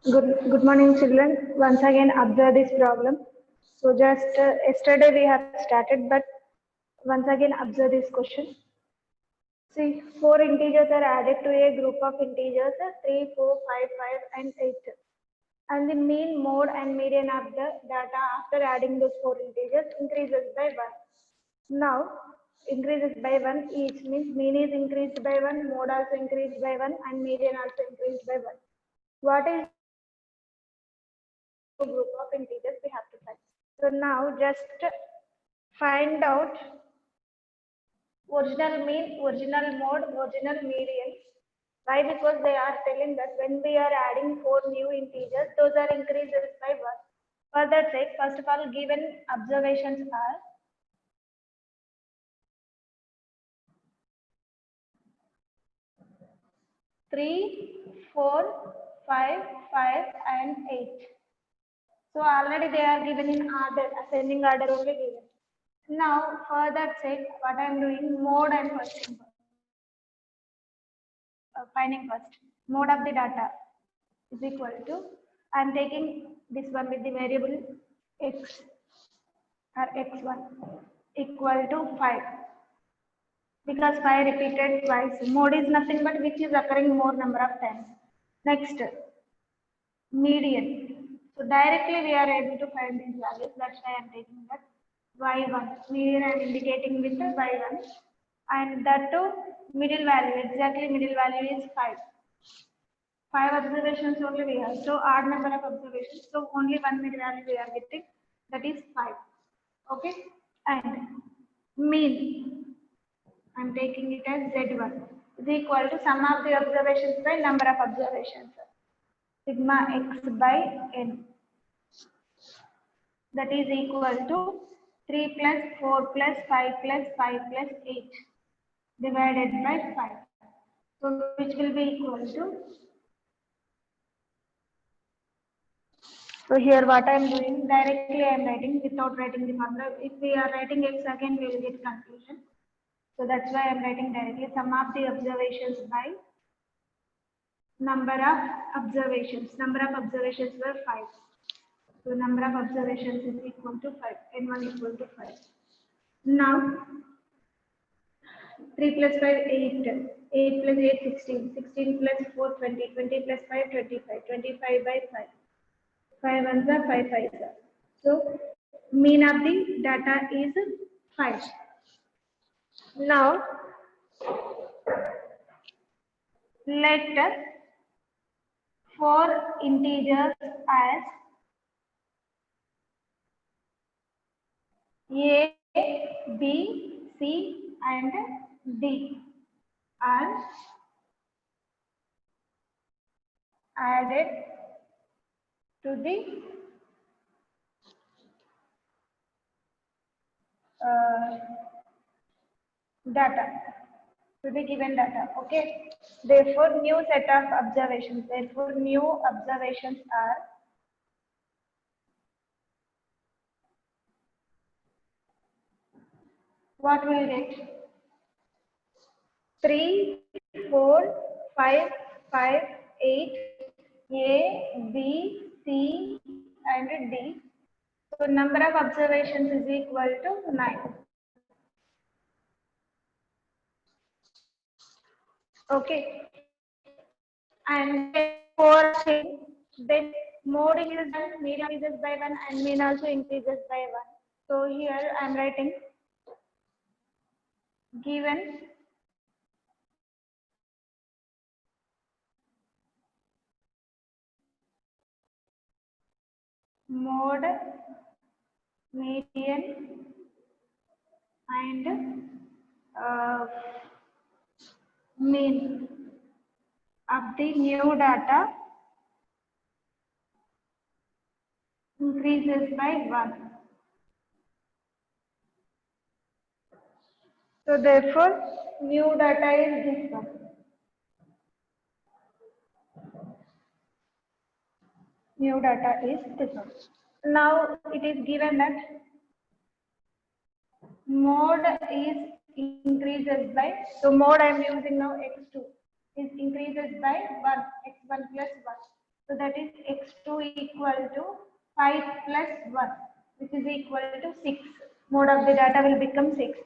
Good morning, children. Once again, observe this problem. So just yesterday we have started, but once again observe this question. See, four integers are added to a group of integers 3, 4, 5, 5, and 8. And the mean, mode, and median of the data after adding those four integers increases by 1. Now, increases by 1 each means mean is increased by 1, mode also increased by 1, and median also increased by 1. What is the group of integers we have to find? So now just find out original mean, original mode, original median. Why? Because they are telling that when we are adding four new integers, those are increases by 1. For that sake, first of all, given observations are 3, 4, 5, 5, and 8. So already they are given in order, ascending order only given. Now, for that sake, what I am doing, mode I am finding first. Mode of the data is equal to, I am taking this one with the variable x or x1 equal to 5, because 5 repeated twice. Mode is nothing but which is occurring more number of times. Next, median. So directly we are able to find these values. That's why I am taking that y1. Median I am indicating with the y1. And that too, middle value. Exactly middle value is 5. 5 observations only we have. So odd number of observations. So only one middle value we are getting. That is 5. Okay. And mean. I am taking it as z1 is equal to sum of the observations by number of observations. Sigma x by n. That is equal to 3 plus 4 plus 5 plus 5 plus 8 divided by 5. So which will be equal to, so here what I am doing, directly I am writing without writing the formula. If we are writing x again, we will get confusion. So that's why I am writing directly sum of the observations by number of observations. Number of observations were 5. So number of observations is equal to 5. N1 equal to 5. Now 3 plus 5, 8. 8 plus 8, 16. 16 plus 4, 20. 20 plus 5, 25. 25 by 5. 5 ones are 5 5s are. So mean of the data is 5. Now let 4 integers as A, B, C and D are added to the data, to the given data. Okay. Therefore, new set of observations. Therefore, new observations are what will get? 3, 4, 5, 5, 8, A, B, C, and D. So number of observations is equal to 9. Okay. And for then mode increases by, median increases by 1, and mean also increases by 1. So here I am writing given mode, median and mean of the new data increases by 1. So therefore, new data is this one. New data is this one. Now it is given that mode is increases by, so mode I am using now x2 is increases by 1, x1 plus 1. So that is x2 equal to 5 plus 1, which is equal to 6. Mode of the data will become 6.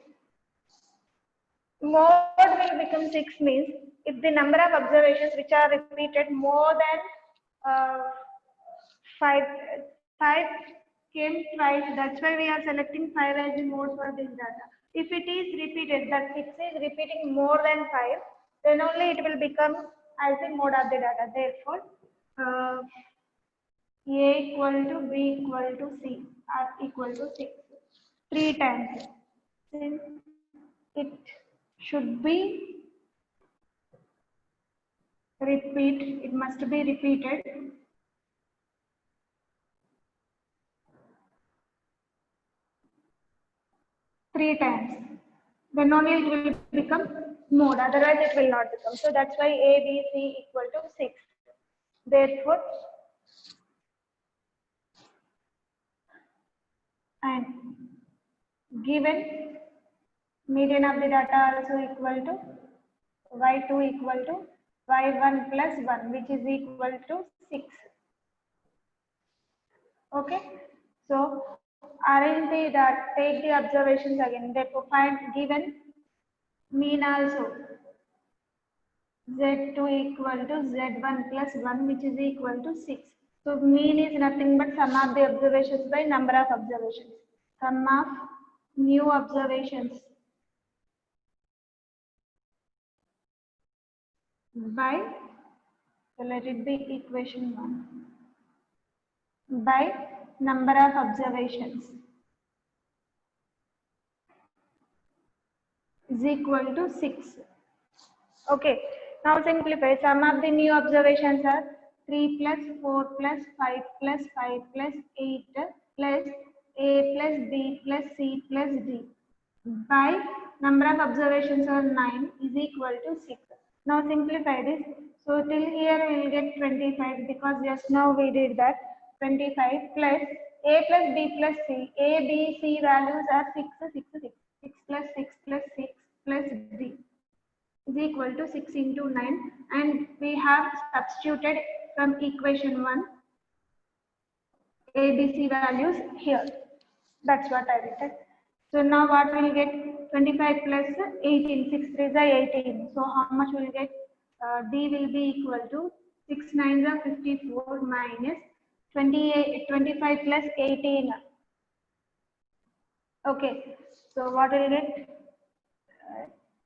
Mode will become 6 means if the number of observations which are repeated more than 5, 5 came twice. That's why we are selecting 5 as the mode for this data. If it is repeated, that 6 is repeating more than 5, then only it will become as the mode of the data. Therefore, A equal to B equal to C are equal to 6. 3 times. Since it should be it must be repeated. Three times. Then only it will become mode, otherwise it will not become. So that's why A, B, C equal to 6. Therefore, and given median of the data also equal to y2 equal to y1 plus 1, which is equal to 6. Okay, so arrange the that, take the observations again. Therefore, find given mean also z2 equal to z1 plus 1, which is equal to 6. So mean is nothing but sum of the observations by number of observations. Sum of new observations by, so let it be equation 1, by number of observations is equal to 6. Okay, now simplify. Sum of the new observations are 3 plus 4 plus 5 plus 5 plus 8 plus A plus B plus C plus D by number of observations are 9 is equal to 6. Now simplify this. So till here we will get 25 because just now we did that. 25 plus A plus B plus C. A, B, C values are 6, 6, 6. 6 plus 6 plus 6 plus D is equal to 6 into 9, and we have substituted from equation 1 ABC values here. That's what I written. So now what will get 25 plus 18, 6 3s are 18. So how much will get? D will be equal to 6 9s are 54 minus 28, 25 plus 18. Okay, so what will get?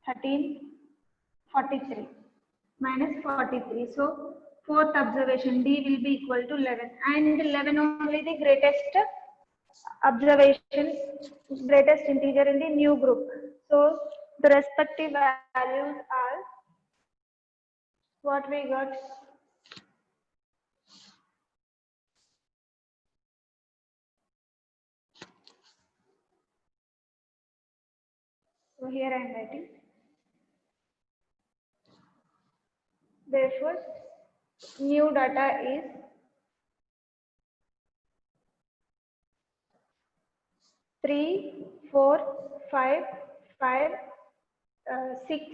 1343 minus 43. So fourth observation D will be equal to 11, and 11 only the greatest observation, greatest integer in the new group. So the respective values are what we got. So here I am writing. Therefore, new data is 3, 4, 5, 5, 6,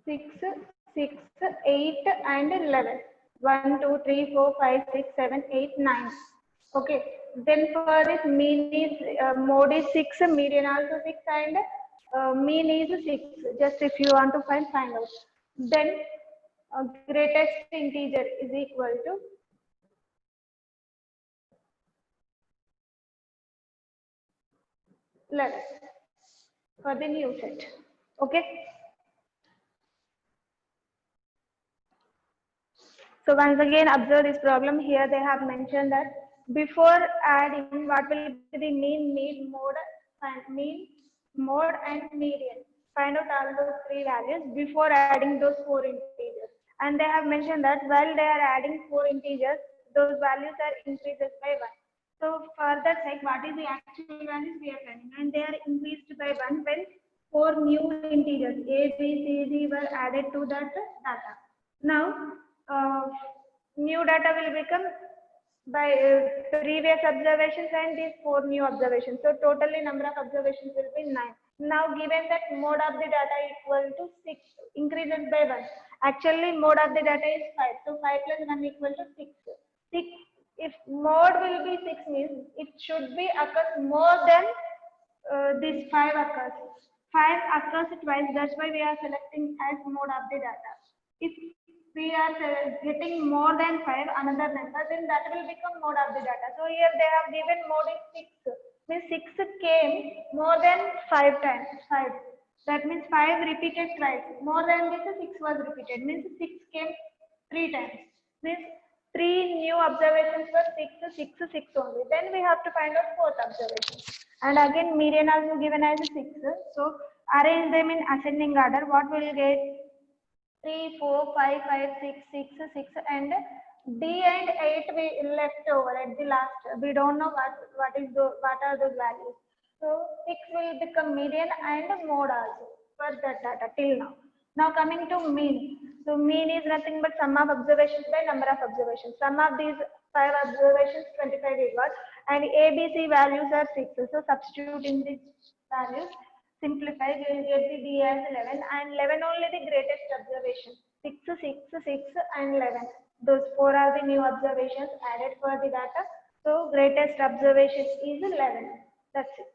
6, 6, 8, and 11. 1, 2, 3, 4, 5, 6, 7, 8, 9. Okay. Then for this mean is mode is 6, median also 6, and mean is 6. Just if you want to find out. Then greatest integer is equal to 11 for the new set. Okay. So once again observe this problem. Here they have mentioned that before adding what will be the mean, mode and median. Find out all those three values before adding those 4 integers. And they have mentioned that while they are adding 4 integers, those values are increases by 1. So for that sake, what is the actual values we are finding? And they are increased by 1 when 4 new integers A, B, C, D were added to that data. Now, new data will become by previous observations and these 4 new observations. So totally number of observations will be 9. Now given that mode of the data equal to 6, increases by 1. Actually mode of the data is 5. So 5 plus 1 equal to 6. 6, if mode will be 6 means it should be occurs more than this 5 occurs. 5 occurs twice, that's why we are selecting as mode of the data. If we are getting more than 5 another number, then that will become mode of the data. So here they have given mode is 6, means 6 came more than 5 times, 5. That means 5 repeated twice, more than this 6 was repeated, means 6 came 3 times, means 3 new observations were 6, 6, 6 only. Then we have to find out fourth observation. And again median also given as 6. So arrange them in ascending order. What will you get? 3, 4, 5, 5, 6, 6, 6, and D and 8 we left over at the last. We don't know what are those values. So 6 will become median and mode also for that data till now. Now coming to mean. So mean is nothing but sum of observations by number of observations. Sum of these 5 observations 25 we got, and ABC values are 6. So substitute in these values. Simplify, we will get the D as 11, and 11 only the greatest observation. 6, 6, 6 and 11. Those 4 are the new observations added for the data. So greatest observation is 11. That's it.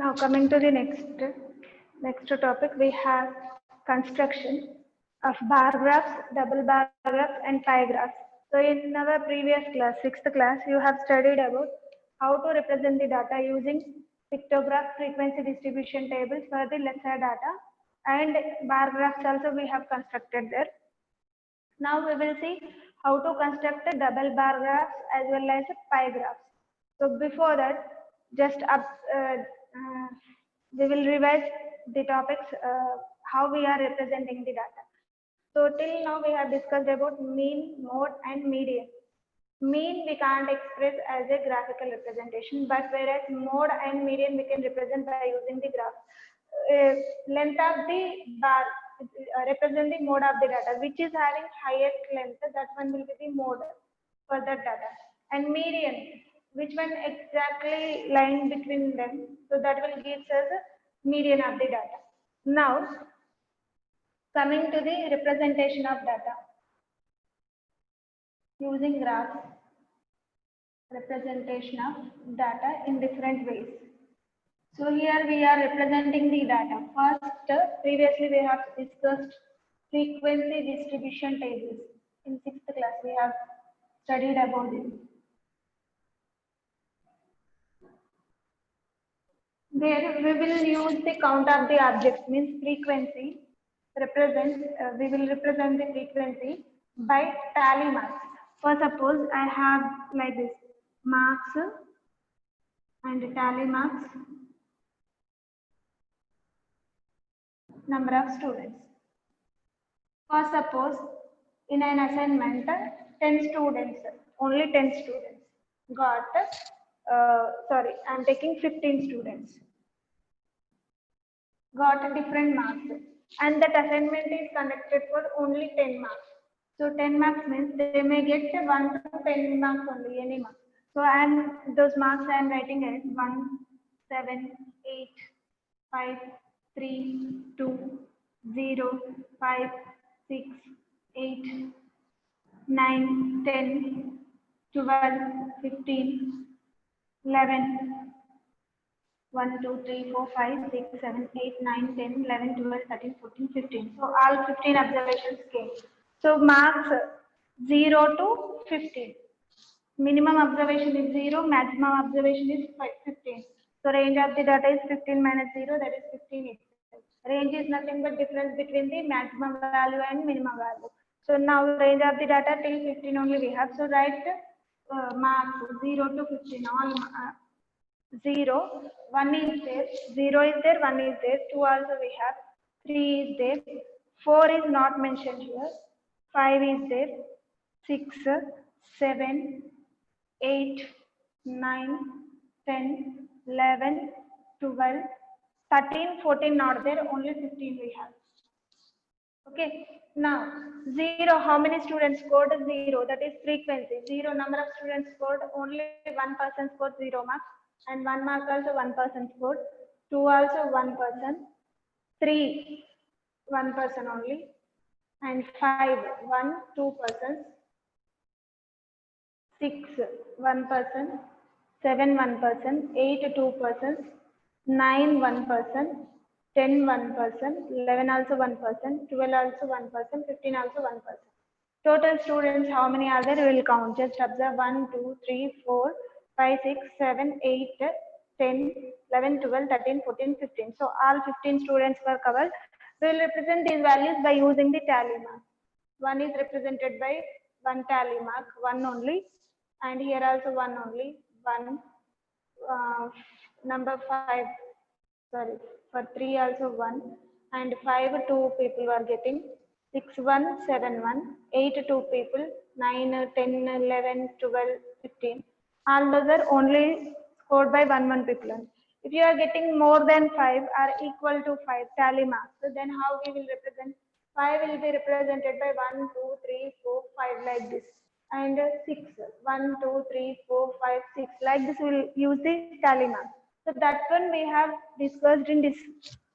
Now coming to the next topic, we have construction of bar graphs, double bar graphs, and pie graphs. So in our previous class, sixth class, you have studied about how to represent the data using pictograph frequency distribution tables for the lesser data, and bar graphs also we have constructed there. Now we will see how to construct a double bar graphs as well as a pie graphs. So before that, just we will revise the topics, how we are representing the data. So till now we have discussed about mean, mode and median. Mean we can't express as a graphical representation, but whereas mode and median we can represent by using the graph. Length of the bar represent the mode of the data, which is having highest length, that one will be the mode for that data. And median, which one exactly lying between them, so that will give us a median of the data. Now coming to the representation of data using graphs, representation of data in different ways. So here we are representing the data. First, previously we have discussed frequency distribution tables. In sixth class we have studied about it. There we will use the count of the objects, means frequency represents, we will represent the frequency by tally marks. For suppose I have like this, marks and tally marks, number of students. For suppose in an assignment, 10 students, only 10 students got, sorry, I am taking 15 students, got a different marks, and that assignment is conducted for only 10 marks. So 10 marks means they may get 1 to 10 marks only, any marks. So those marks I am writing as 1, 7, 8, 5, 3, 2, 0, 5, 6, 8, 9, 10, 12, 15, 11, 1, 2, 3, 4, 5, 6, 7, 8, 9, 10, 11, 12, 13, 14, 15. So all 15 observations came. So marks 0 to 15. Minimum observation is 0, maximum observation is 15. So range of the data is 15 minus 0, that is 15 itself. Range is nothing but difference between the maximum value and minimum value. So now range of the data till 15 only we have. So write marks 0 to 15, all 0, 1 is there, 0 is there, 1 is there, 2 also we have, 3 is there, 4 is not mentioned here, 5 is there, 6, 7, 8, 9, 10, 11, 12, 13, 14 not there, only 15 we have. Okay, now 0, how many students scored? 0, that is frequency. 0 number of students scored, only 1 person scored 0 marks, and 1 mark also 1 person scored, 2 also 1 person, 3 1 person only, and 5 1 2 persons, 6 1 person, 7 1 person, 8 2 persons, 9 1 person, 10 1 person, 11 also 1 person, 12 also 1 person, 15 also 1 person. Total students, how many are there? We will count. Just observe 1, 2, 3, 4, 5, 6, 7, 8, 10, 11, 12, 13, 14, 15. So all 15 students were covered. We will represent these values by using the tally mark. 1 is represented by 1 tally mark, 1 only, and here also 1 only, 1. Number 5, sorry, for 3 also 1, and 5 2 people were getting, 6 1 7 1, 8 2 people, 9 10 11 12 15. All those are only scored by 1 1 people. If you are getting more than 5 or equal to 5 tally marks, so then how we will represent? 5 will be represented by 1 2 3 4 5 like this, and 6 1 2 3 4 5 6 like this. We will use the tally mark. So that one we have discussed in this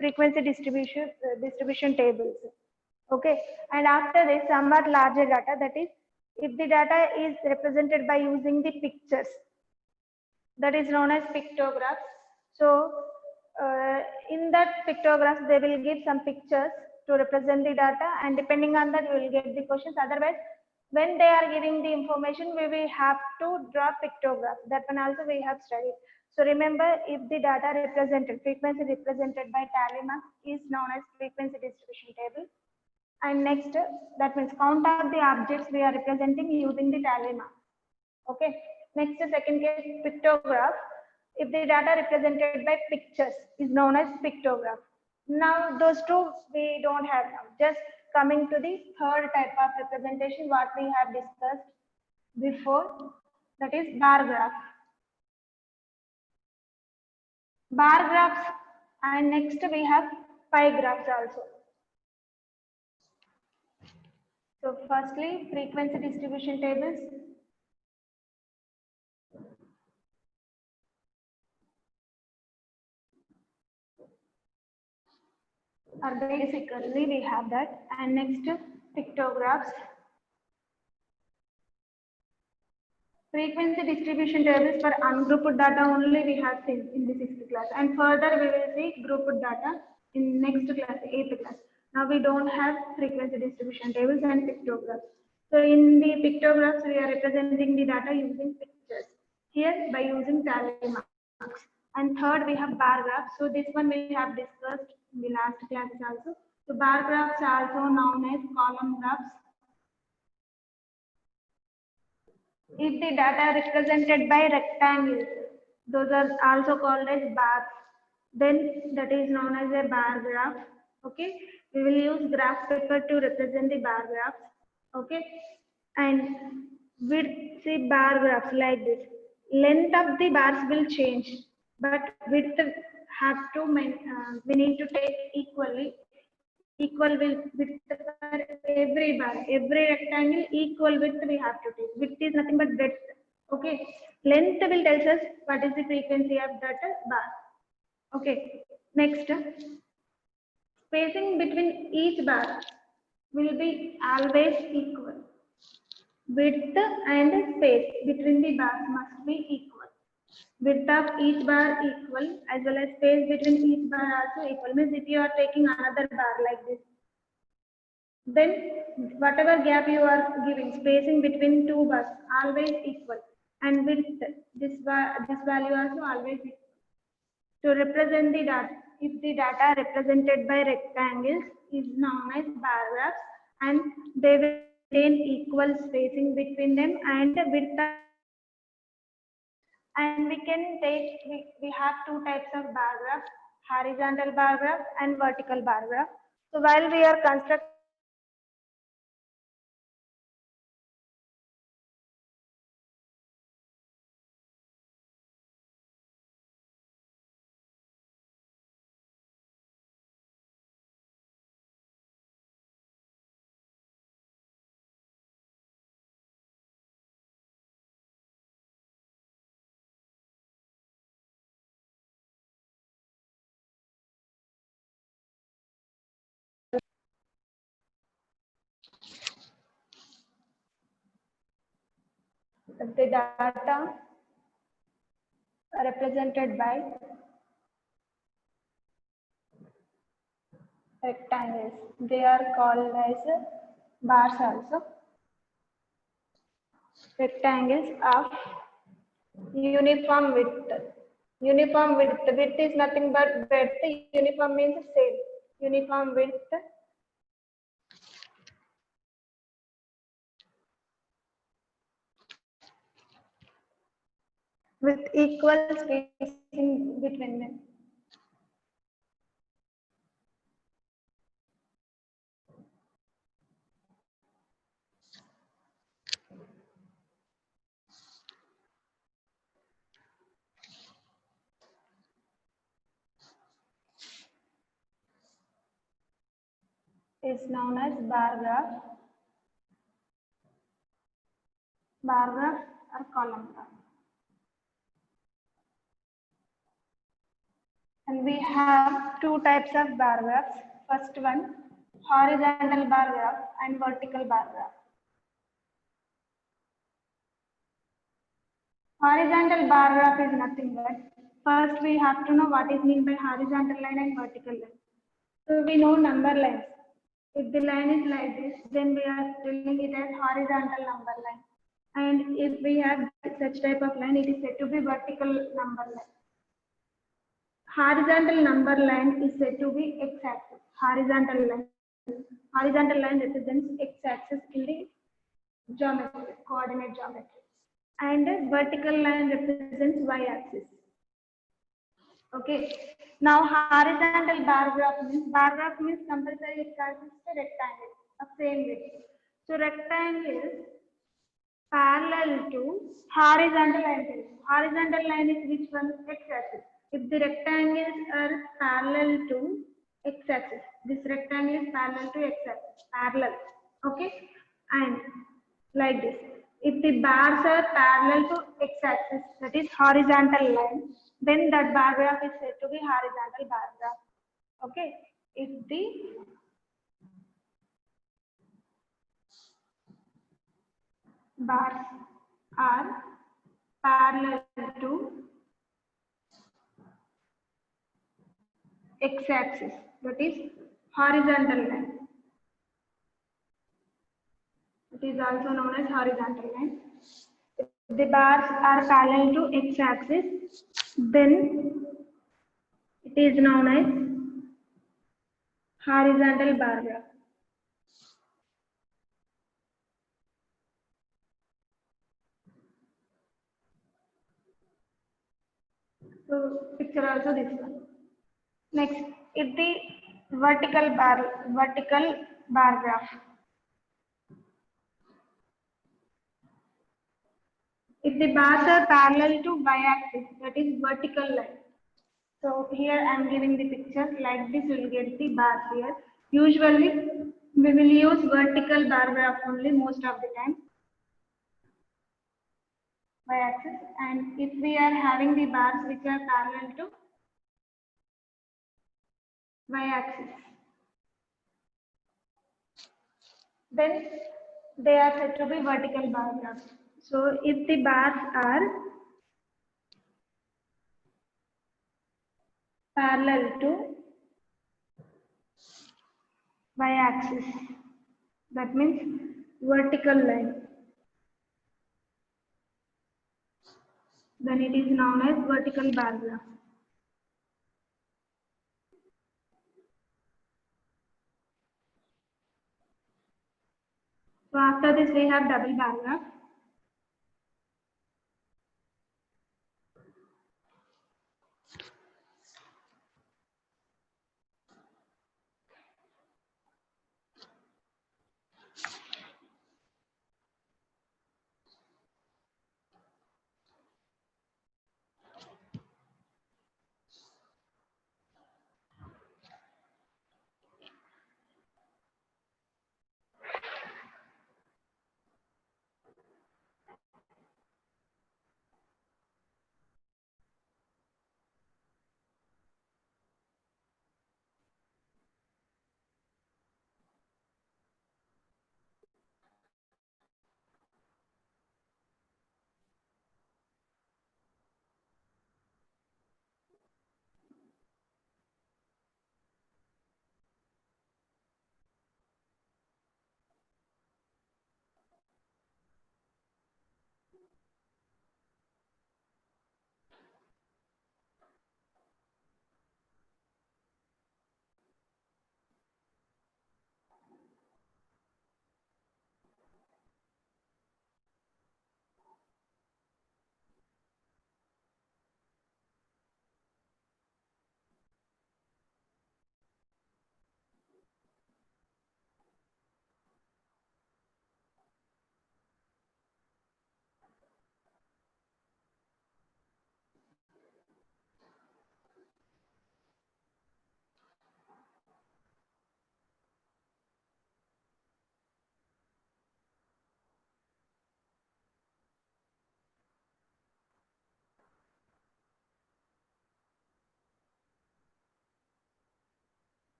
frequency distribution tables. Okay, and after this somewhat larger data, that is if the data is represented by using the pictures, that is known as pictographs. So in that pictographs they will give some pictures to represent the data, and depending on that you will get the questions. Otherwise, when they are giving the information, we will have to draw pictographs. That one also we have studied. So remember, if the data represented, frequency represented by tally marks is known as frequency distribution table. And next, that means count of the objects we are representing using the tally mark. Okay. Next, second case, pictograph. If the data represented by pictures is known as pictograph. Now, those two we don't have now. Just coming to the third type of representation, what we have discussed before, that is bar graph. Bar graphs, and next we have pie graphs also. So firstly, frequency distribution tables. Or basically we have that, and next pictographs. Frequency distribution tables for ungrouped data only we have seen in the 6th class, and further we will see grouped data in next class, 8th class. Now we don't have frequency distribution tables and pictographs. So in the pictographs we are representing the data using pictures. Here by using tally marks. And third we have bar graphs. So this one we have discussed in the last classes also. So bar graphs are also known as column graphs. If the data represented by rectangles, those are also called as bars, then that is known as a bar graph. Okay, we will use graph paper to represent the bar graphs. Okay, and width, see bar graphs like this. Length of the bars will change, but width have to we need to take equal width for every bar, every rectangle, equal width we have to take. Width is nothing but breadth. Okay. Length will tell us what is the frequency of that bar. Okay. Next, spacing between each bar will be always equal. Width and space between the bars must be equal. Width of each bar equal, as well as space between each bar also equal. Means if you are taking another bar like this, then whatever gap you are giving, spacing between two bars always equal, and width, this value also always equal. To represent the data, if the data represented by rectangles is known as bar graphs, and they will maintain equal spacing between them and width. And we can take, we have two types of bar graphs, horizontal bar graph and vertical bar graph. So while we are constructing the data represented by rectangles, they are called as bars also. Rectangles of uniform width. Uniform width. Width is nothing but breadth. Uniform means same. Uniform width with equal spacing between them. Is known as bar graph, or column graph. And we have two types of bar graphs. First one, horizontal bar graph and vertical bar graph. Horizontal bar graph is nothing but First, we have to know what is meant by horizontal line and vertical line. So we know number lines. If the line is like this, then we are telling it as horizontal number line. And if we have such type of line, it is said to be vertical number line. Horizontal number line is said to be x-axis. Horizontal line. Horizontal line represents x-axis in the geometry, coordinate geometry. And vertical line represents y-axis. Okay. Now horizontal bar graph means compulsory it consists of rectangle of same width. So rectangle is parallel to horizontal line. Horizontal line is which one? X-axis. If the rectangles are parallel to x-axis, this rectangle is parallel to x-axis. Parallel. Okay. And like this. If the bars are parallel to x-axis, that is horizontal line, then that bar graph is said to be horizontal bar graph. Okay. If the bars are parallel to x-axis, that is horizontal line. It is also known as horizontal line. If the bars are parallel to x-axis, then it is known as horizontal bar graph. So picture also this one. Next, if the vertical bar graph. If the bars are parallel to y-axis, that is vertical line. So here I am giving the picture like this. You will get the bars here. Usually we will use vertical bar graph only most of the time. Y-axis, and if we are having the bars which are parallel to y-axis, then they are said to be vertical bar graphs. So if the bars are parallel to y-axis, that means vertical line, then it is known as vertical bar graph. So after this we have double bar graph.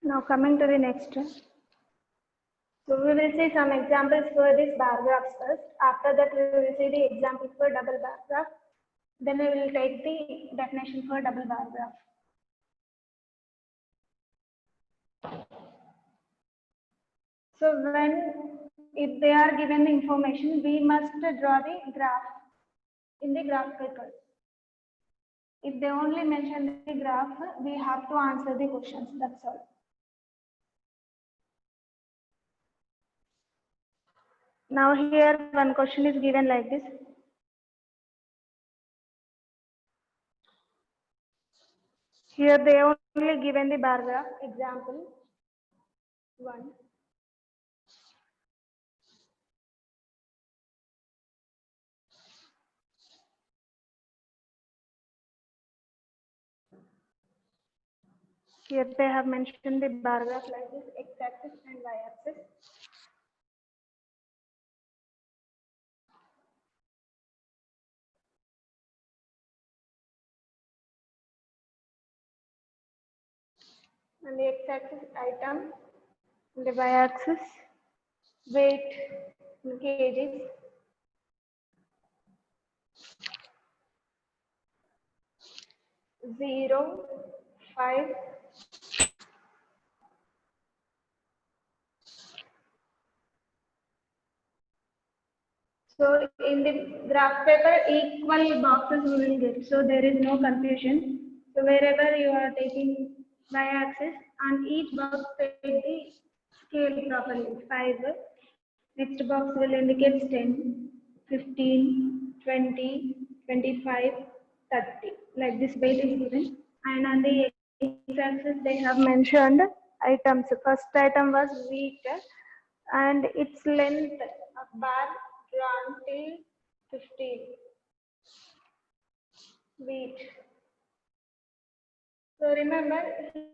Now coming to the next. So we will see some examples for this bar graphs first. After that, we will see the examples for double bar graph. Then we will take the definition for double bar graph. So if they are given the information, we must draw the graph in the graph paper. If they only mention the graph, we have to answer the questions. That's all. Now here one question is given like this. Here they only given the bar graph. Example 1. Here they have mentioned the bar graph like this, x-axis and y-axis. And the x-axis item, and the y-axis weight in kgs. Zero, 5. So in the graph paper, equal boxes we will get. So there is no confusion. So wherever you are taking y-axis, on each box take the scale properly. 5. Next box will indicate 10, 15, 20, 25, 30. Like this weight is given. And on the x-axis they have mentioned items. First item was wheat and its length of bar drawn till 15. Wheat. So remember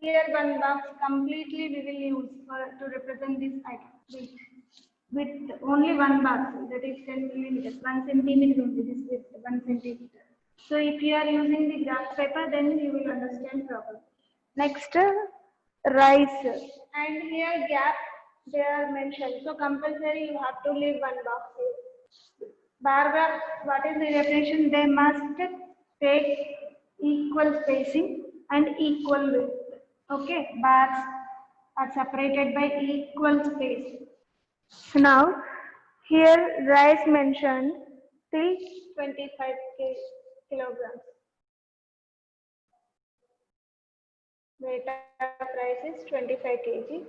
here one box completely we will use to represent this item. Wheat. With only one box, that is 10 millimeters, 1 centimeter only, this width 1 centimeter. So if you are using the graph paper, then you will understand properly. Next, rice, and here gap they are mentioned. So compulsory you have to leave one box here. Bar graph, what is the definition? They must take equal spacing and equal width. Okay, bars are separated by equal space. So now, here rice mentioned till 25 kilograms. Weight of rice is 25 kg.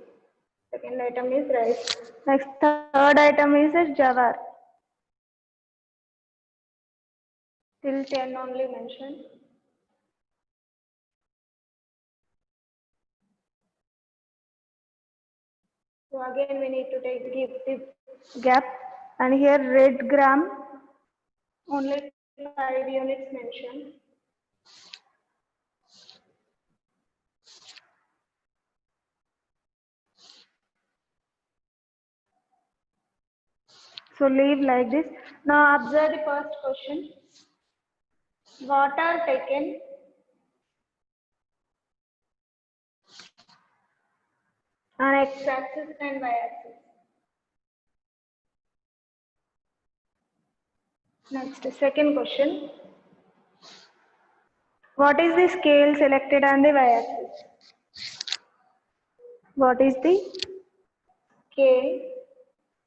Second item is rice. Next, third item is jawar. Till 10 only mentioned. So again we need to give the gap, and here red gram only 5 units mentioned. So leave like this. Now observe the first question. Water taken on x-axis and y-axis. Next, second question. What is the scale selected on the y-axis? What is the scale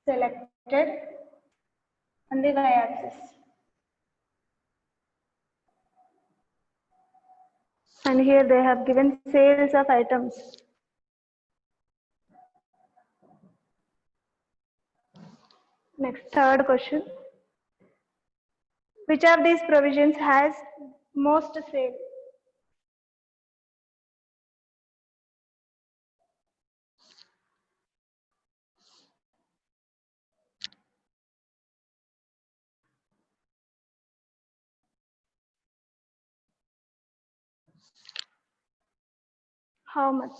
selected on the y-axis? And here they have given sales of items. Next, third question. Which of these provisions has most sale? How much?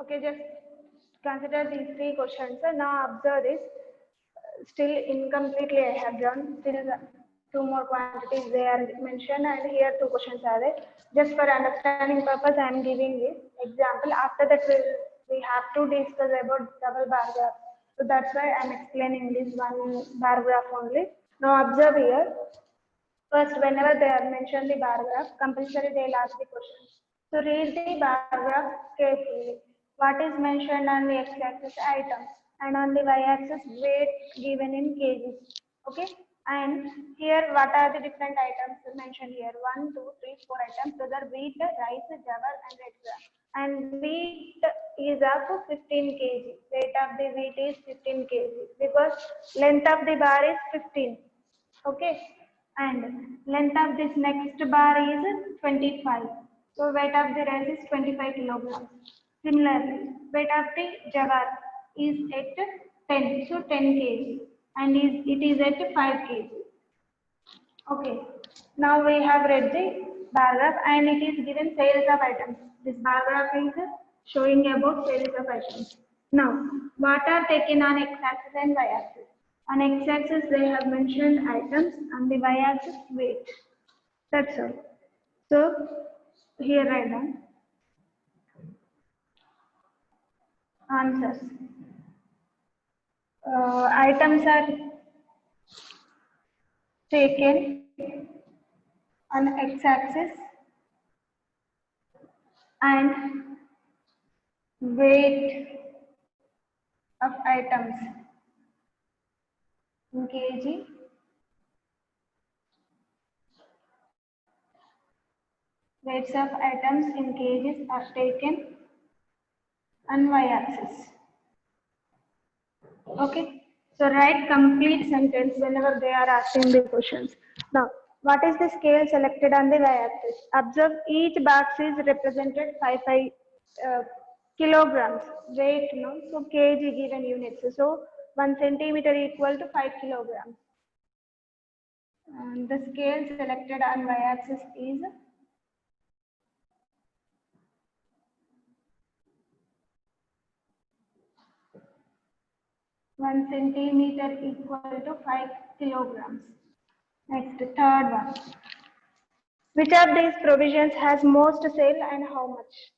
Okay, just consider these three questions. So now observe this. still incompletely I have done. Still two more quantities they are mentioned, and here two questions are there. Just for understanding purpose, I am giving this example. After that, we have to discuss about double bar graph. So that's why I am explaining this one bar graph only. Now observe here. First, whenever they have mentioned the bar graph, compulsory they'll ask the question. So read the bar graph carefully. What is mentioned on the x-axis items and on the y-axis weight given in kgs. Okay. And here, what are the different items mentioned here? 1, 2, 3, 4 items. Those are wheat, rice, jawar, and etc. And wheat is of 15 kg. Weight of the wheat is 15 kg because length of the bar is 15. Okay, and length of this next bar is 25. So weight of the rice is 25 kilograms. Similarly, weight of the jawar is at 10, so 10 kg, and it is at 5 kg. Okay, now we have read the bar graph and it is given sales of items. This bar graph is showing about sales of items. Now, what are taken on x-axis and y-axis? On x-axis, they have mentioned items, on the y-axis, weight. That's all. So, here write down answers. Items are taken on x-axis and weight of items in kg. Weights of items in kgs are taken on y-axis. Okay. So write complete sentence whenever they are asking the questions. Now, what is the scale selected on the y-axis? Observe each box is represented 5 kilograms weight, no? So kg given units. So 1 centimeter equal to 5 kilograms. And the scale selected on y-axis is 1 centimeter equal to 5 kilograms. Next, third one. Which of these provisions has most sale and how much?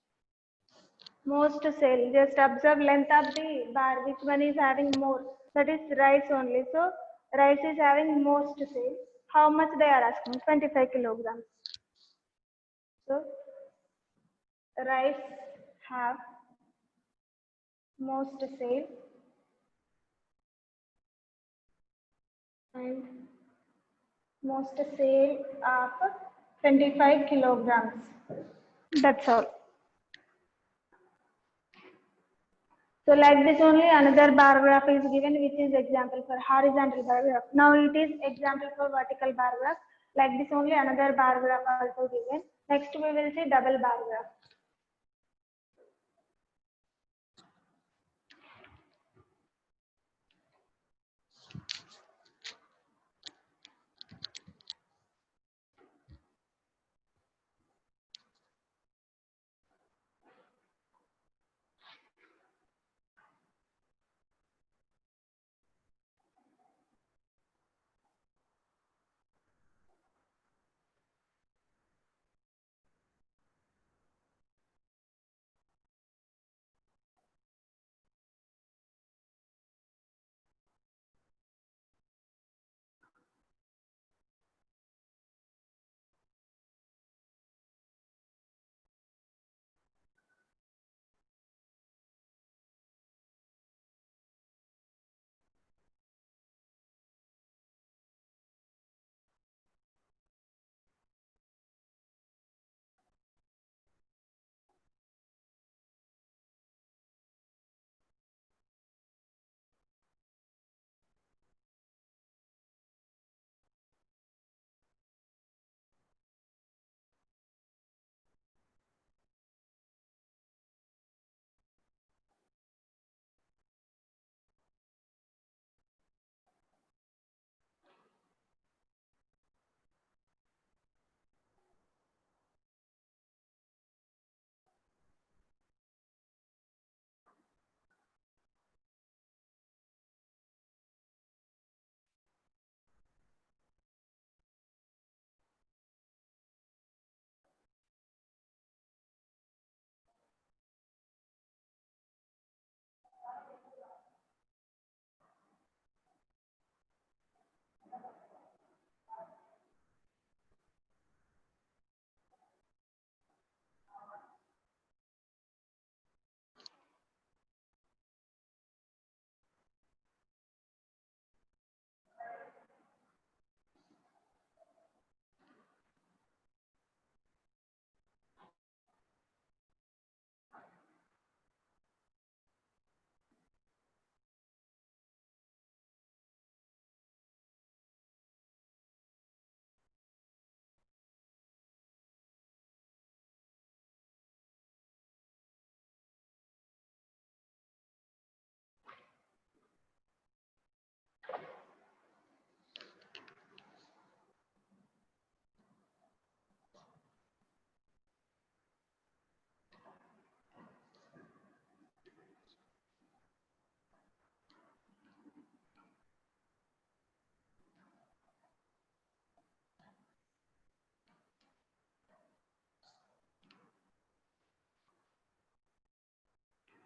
Most sale. Just observe length of the bar. Which one is having more? That is rice only. So rice is having most sale. How much they are asking? 25 kilograms. So rice have most sale and most sale of 25 kilograms. That's all. So like this only another bar graph is given which is example for horizontal bar graph. Now it is example for vertical bar graph. Like this only another bar graph also given. Next we will see double bar graph.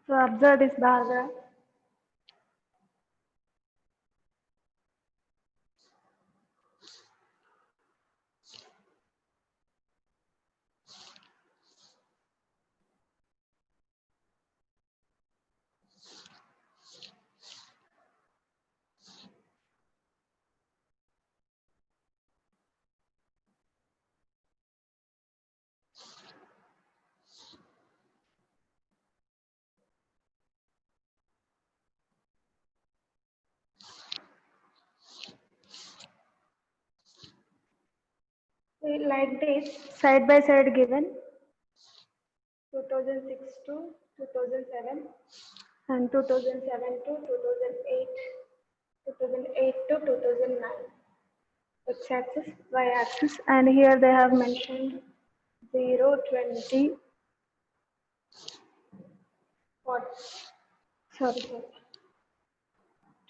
So observe this bar graph. Like this, side by side given 2006 to 2007 and 2007 to 2008, 2008 to 2009. X-axis, y-axis, and here they have mentioned 0, 20, 40, sorry,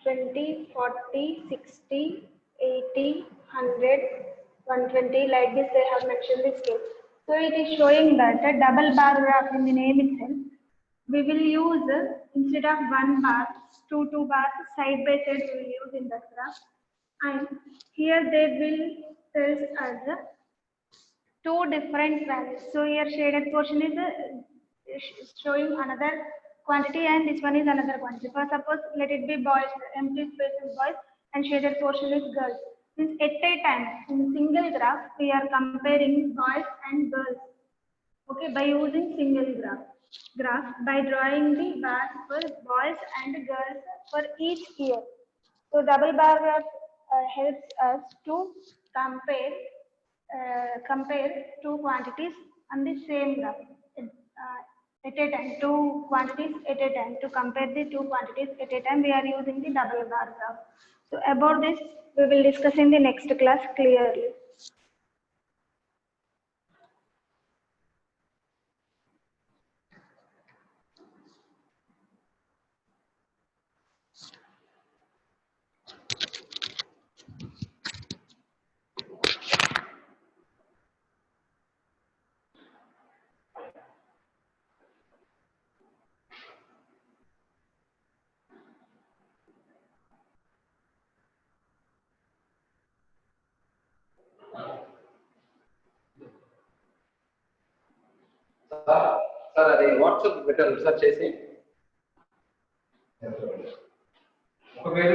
20, 40, 60, 80, 100, 120, like this they have mentioned this scale. So it is showing that a double bar graph in the name itself, we will use instead of one bar, two bars side by side we will use in that graph. And here they will tell us two different values. So here shaded portion is showing another quantity and this one is another quantity. For suppose let it be boys, empty space is boys and shaded portion is girls. Means at a time in single graph we are comparing boys and girls. Okay, by using single graph by drawing the bars for boys and girls for each year. So double bar graph helps us to compare two quantities on the same graph at a time, two quantities at a time. To compare the two quantities at a time, we are using the double bar graph. So about this, we will discuss in the next class clearly. Sir అది WhatsApp పెట్టారు sir చేసి ఒక పేరు